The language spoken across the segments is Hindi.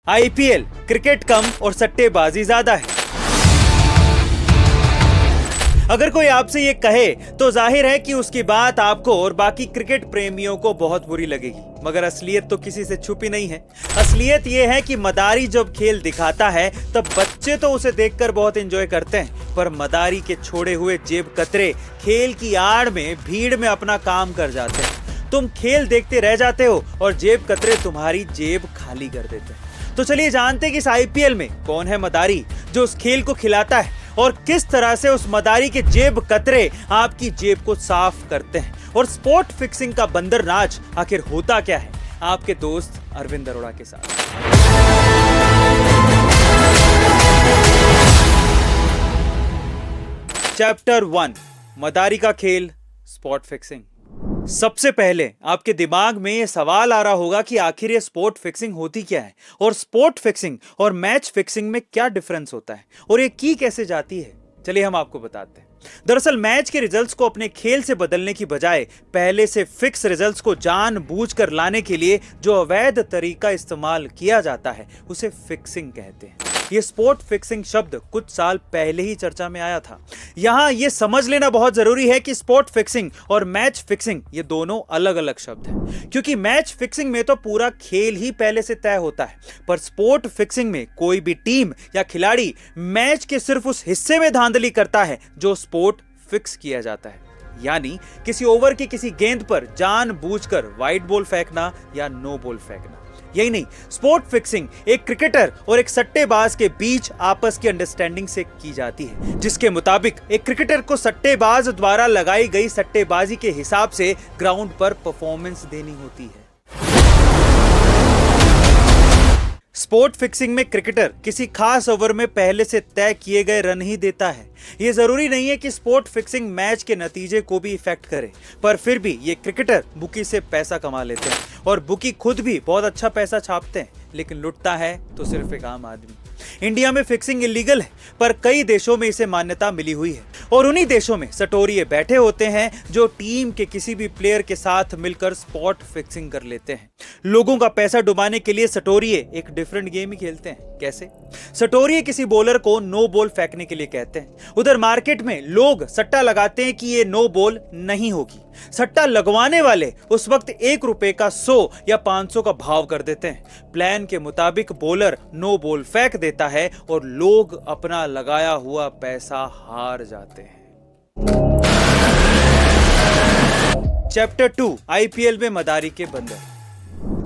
आईपीएल क्रिकेट कम और सट्टेबाजी ज्यादा है। अगर कोई आपसे ये कहे तो जाहिर है कि उसकी बात आपको और बाकी क्रिकेट प्रेमियों को बहुत बुरी लगेगी, मगर असलियत तो किसी से छुपी नहीं है। असलियत ये है कि मदारी जब खेल दिखाता है तब बच्चे तो उसे देखकर बहुत एंजॉय करते हैं, पर मदारी के छोड़े हुए जेब कतरे खेल की आड़ में भीड़ में अपना काम कर जाते हैं। तुम खेल देखते रह जाते हो और जेब कतरे तुम्हारी जेब खाली कर देते हैं। तो चलिए जानते हैं कि इस आईपीएल में कौन है मदारी जो उस खेल को खिलाता है और किस तरह से उस मदारी के जेब कतरे आपकी जेब को साफ करते हैं, और स्पोर्ट फिक्सिंग का बंदर नाच आखिर होता क्या है, आपके दोस्त अरविंद अरोड़ा के साथ। चैप्टर 1, मदारी का खेल, स्पॉट फिक्सिंग। सबसे पहले आपके दिमाग में यह सवाल आ रहा होगा कि आखिर ये स्पोर्ट फिक्सिंग होती क्या है और स्पोर्ट फिक्सिंग और मैच फिक्सिंग में क्या डिफरेंस होता है और ये की कैसे जाती है। चलिए हम आपको बताते हैं। दरअसल मैच के रिजल्ट्स को अपने खेल से बदलने की बजाय पहले से फिक्स रिजल्ट्स को जानबूझकर लाने के लिए जो अवैध तरीका इस्तेमाल किया जाता है उसे फिक्सिंग कहते हैं। ये स्पोर्ट फिक्सिंग शब्द कुछ साल पहले ही चर्चा में आया था। यहां ये समझ लेना बहुत जरूरी है कि स्पोर्ट फिक्सिंग और मैच फिक्सिंग ये दोनों अलग अलग शब्द हैं, क्योंकि मैच फिक्सिंग में तो पूरा खेल ही पहले से तय होता है, पर स्पोर्ट फिक्सिंग में कोई भी टीम या खिलाड़ी मैच के सिर्फ उस हिस्से में धांधली करता है जो स्पोर्ट फिक्स किया जाता है। यानी किसी ओवर की किसी गेंद पर जानबूझकर वाइड बॉल फेंकना या नो बॉल फेंकना। यही नहीं, स्पोर्ट फिक्सिंग एक क्रिकेटर और एक सट्टेबाज के बीच आपस की अंडरस्टैंडिंग से की जाती है, जिसके मुताबिक एक क्रिकेटर को सट्टेबाज द्वारा लगाई गई सट्टेबाजी के हिसाब से ग्राउंड पर परफॉर्मेंस देनी होती है। स्पोर्ट फिक्सिंग में क्रिकेटर किसी खास ओवर में पहले से तय किए गए रन ही देता है। यह जरूरी नहीं है कि स्पोर्ट फिक्सिंग मैच के नतीजे को भी इफेक्ट करे, पर फिर भी ये क्रिकेटर बुकी से पैसा कमा लेते हैं और बुकी खुद भी बहुत अच्छा पैसा छापते हैं, लेकिन लुटता है तो सिर्फ एक आम आदमी। इंडिया में फिक्सिंग इलीगल है, पर कई देशों में इसे मान्यता मिली हुई है, और उन्हीं देशों में सटोरिये बैठे होते हैं जो टीम के किसी भी प्लेयर के साथ मिलकर स्पॉट फिक्सिंग कर लेते हैं। लोगों का पैसा डुबाने के लिए सटोरिये एक डिफरेंट गेम ही खेलते हैं। कैसे? सटोरिये किसी बॉलर को नो बॉल फेंकने के लिए कहते हैं। उधर मार्केट में लोग सट्टा लगाते हैं कि ये नो बॉल नहीं होगी। सट्टा लगवाने वाले उस वक्त ₹1 का 100 या 500 का भाव कर देते हैं। प्लान के मुताबिक बॉलर नो बॉल फेंक देता है और लोग अपना लगाया हुआ पैसा हार जाते हैं। चैप्टर 2, आईपीएल में मदारी के बंदर।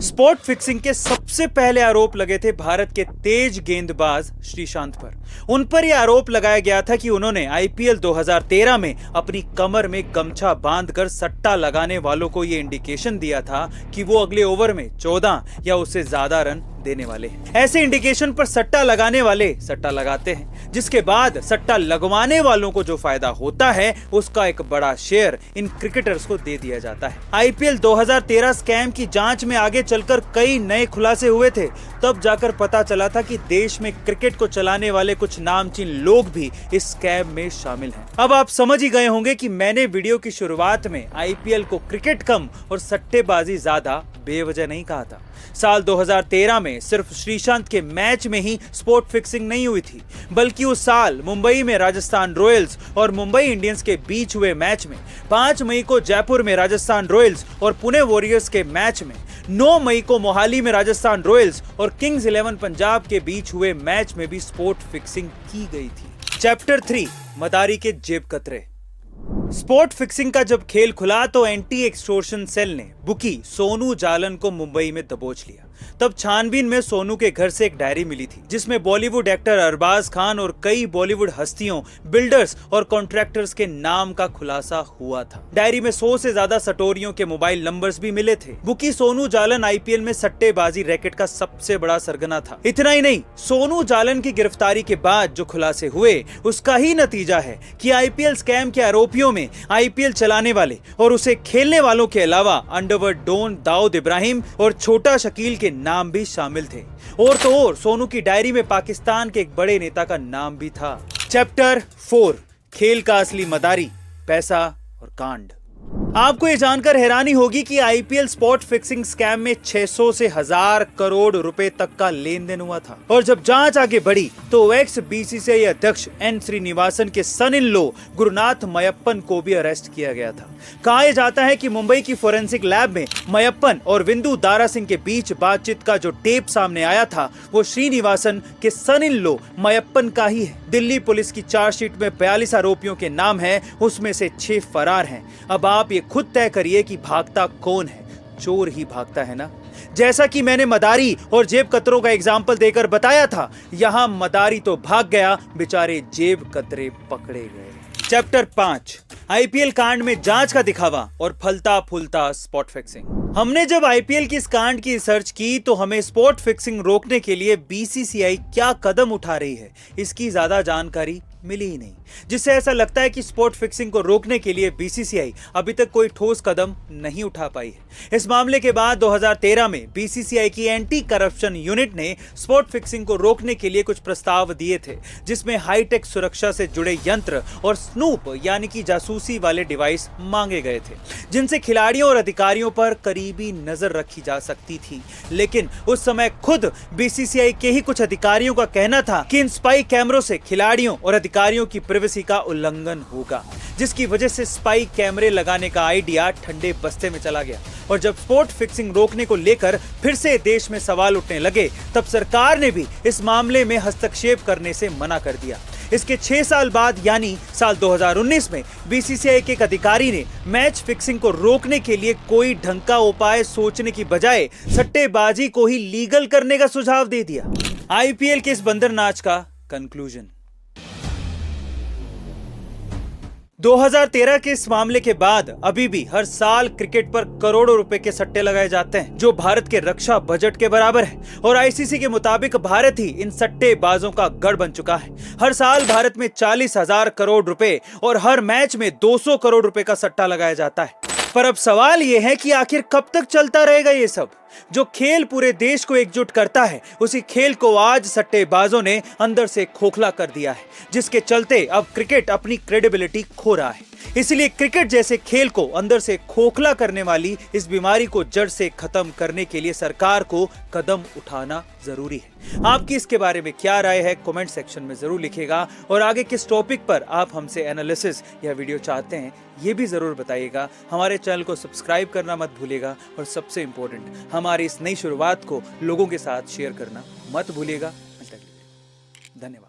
स्पोर्ट फिक्सिंग के सबसे पहले आरोप लगे थे भारत के तेज गेंदबाज श्रीशांत पर। उन पर यह आरोप लगाया गया था कि उन्होंने आईपीएल 2013 में अपनी कमर में गमछा बांधकर सट्टा लगाने वालों को यह इंडिकेशन दिया था कि वो अगले ओवर में 14 या उससे ज्यादा रन देने वाले हैं। ऐसे इंडिकेशन पर सट्टा लगाने वाले सट्टा लगाते हैं, जिसके बाद सट्टा लगवाने वालों को जो फायदा होता है उसका एक बड़ा शेयर इन क्रिकेटर्स को दे दिया जाता है। आईपीएल 2013 स्कैम की जांच में आगे चलकर कई नए खुलासे हुए थे। तब जाकर पता चला था कि देश में क्रिकेट को चलाने वाले कुछ नामचीन लोग भी इस स्कैम में शामिल हैं। अब आप समझ ही गए होंगे कि मैंने वीडियो की शुरुआत में आईपीएल को क्रिकेट कम और सट्टेबाजी ज्यादा बेवजह नहीं कहा था। साल 2013 में सिर्फ श्रीशांत के मैच में ही स्पोर्ट फिक्सिंग नहीं हुई थी, बल्कि उस साल मुंबई में राजस्थान रॉयल्स और मुंबई इंडियंस के बीच हुए मैच में, 5 मई को जयपुर में राजस्थान रॉयल्स और पुणे वॉरियर्स के मैच में, 9 मई को मोहाली में राजस्थान रॉयल्स और किंग्स 11 पंजाब के बीच हुए मैच में भी स्पोर्ट फिक्सिंग की गई थी। चैप्टर 3, मदारी के जेब कतरे। स्पोर्ट फिक्सिंग का जब खेल खुला तो एंटी एक्सटोर्शन सेल ने बुकी सोनू जालन को मुंबई में दबोच लिया। तब छानबीन में सोनू के घर से एक डायरी मिली थी, जिसमें बॉलीवुड एक्टर अरबाज खान और कई बॉलीवुड हस्तियों, बिल्डर्स और कॉन्ट्रैक्टर्स के नाम का खुलासा हुआ था। डायरी में 100 से ज्यादा सटोरियों के मोबाइल नंबर्स भी मिले थे। बुकी सोनू जालन आईपीएल में सट्टेबाजी रैकेट का सबसे बड़ा सरगना था। इतना ही नहीं, सोनू जालन की गिरफ्तारी के बाद जो खुलासे हुए उसका ही नतीजा है कि आईपीएल स्कैम के आरोपियों में आईपीएल चलाने वाले और उसे खेलने वालों के अलावा अंडरवर्ल्ड डॉन दाऊद इब्राहिम और छोटा शकील के नाम भी शामिल थे। और तो और सोनू की डायरी में पाकिस्तान के एक बड़े नेता का नाम भी था। चैप्टर 4, खेल का असली मदारी, पैसा और कांड। आपको ये जानकर हैरानी होगी कि आईपीएल स्पॉट फिक्सिंग स्कैम में 600 से 1000 करोड़ रुपए तक का लेन देन हुआ था। और जब जांच आगे बढ़ी तो एक्स बीसीसीआई अध्यक्ष एन श्रीनिवासन के सन इन लॉ गुरुनाथ मयप्पन को भी अरेस्ट किया गया था। कहा जाता है कि मुंबई की फोरेंसिक लैब में मयप्पन और विंदु दारा सिंह के बीच बातचीत का जो टेप सामने आया था वो श्रीनिवासन के सन इन लॉ मयप्पन का ही है। दिल्ली पुलिस की चार्जशीट में 42 आरोपियों के नाम हैं, उसमें से 6 फरार हैं। अब आप ये खुद तय करिए कि भागता कौन है। चोर ही भागता है ना। जैसा कि मैंने मदारी और जेब कतरों का एग्जाम्पल देकर बताया था, यहां मदारी तो भाग गया, बेचारे जेब कतरे पकड़े गए। चैप्टर 5 आईपीएल कांड में जांच का दिखावा और फलता फूलता स्पॉट फिक्सिंग। हमने जब आईपीएल की इस कांड की रिसर्च की तो हमें स्पॉट फिक्सिंग रोकने के लिए बीसीसीआई क्या कदम उठा रही है इसकी ज्यादा जानकारी मिली ही नहीं, जिससे ऐसा लगता है कि स्पॉट फिक्सिंग को रोकने के लिए बीसीसीआई अभी तक कोई ठोस कदम नहीं उठा पाई है। इस मामले के बाद 2013 में बीसीसीआई की एंटी करप्शन यूनिट ने स्पॉट फिक्सिंग को रोकने के लिए कुछ प्रस्ताव दिए थे, जिसमें हाईटेक सुरक्षा से जुड़े यंत्र और स्नूप यानी कि जासूसी वाले डिवाइस मांगे गए थे, जिनसे खिलाड़ियों और अधिकारियों पर करीबी नजर रखी जा सकती थी। लेकिन उस समय खुद बीसीसीआई के ही कुछ अधिकारियों का कहना था कि इन स्पाई कैमरों से खिलाड़ियों और अधिकारियों की प्राइवेसी का उल्लंघन होगा, जिसकी वजह से स्पाई कैमरे लगाने का आइडिया ठंडे बस्ते में चला गया। और जब स्पॉट फिक्सिंग रोकने को लेकर फिर से देश में सवाल उठने लगे, तब सरकार ने भी इस मामले में हस्तक्षेप करने से मना कर दिया। इसके 6 साल बाद यानी साल 2019 में बीसीसीआई के एक अधिकारी ने मैच फिक्सिंग को रोकने के लिए कोई ढंग का उपाय सोचने की बजाय सट्टेबाजी को ही लीगल करने का सुझाव दे दिया। आईपीएल के इस बंदर नाच का कंक्लूजन। 2013 के इस मामले के बाद अभी भी हर साल क्रिकेट पर करोड़ों रुपए के सट्टे लगाए जाते हैं, जो भारत के रक्षा बजट के बराबर है। और आईसीसी के मुताबिक भारत ही इन सट्टेबाजों का गढ़ बन चुका है। हर साल भारत में 40,000 करोड़ रुपए और हर मैच में 200 करोड़ रुपए का सट्टा लगाया जाता है। पर अब सवाल यह है कि आखिर कब तक चलता रहेगा ये सब। जो खेल पूरे देश को एकजुट करता है, उसी खेल को आज सट्टेबाजों ने अंदर से खोखला कर दिया है, जिसके चलते अब क्रिकेट अपनी क्रेडिबिलिटी खो रहा है। इसलिए क्रिकेट जैसे खेल को अंदर से खोखला करने वाली इस बीमारी को जड़ से खत्म करने के लिए सरकार को कदम उठाना जरूरी है। आपकी इसके बारे में क्या राय है कमेंट सेक्शन में जरूर लिखिएगा। और आगे किस टॉपिक पर आप हमसे एनालिसिस या वीडियो चाहते हैं ये भी जरूर बताइएगा। हमारे चैनल को सब्सक्राइब करना मत भूलिएगा और सबसे इंपॉर्टेंट हमारी इस नई शुरुआत को लोगों के साथ शेयर करना मत भूलिएगा। धन्यवाद।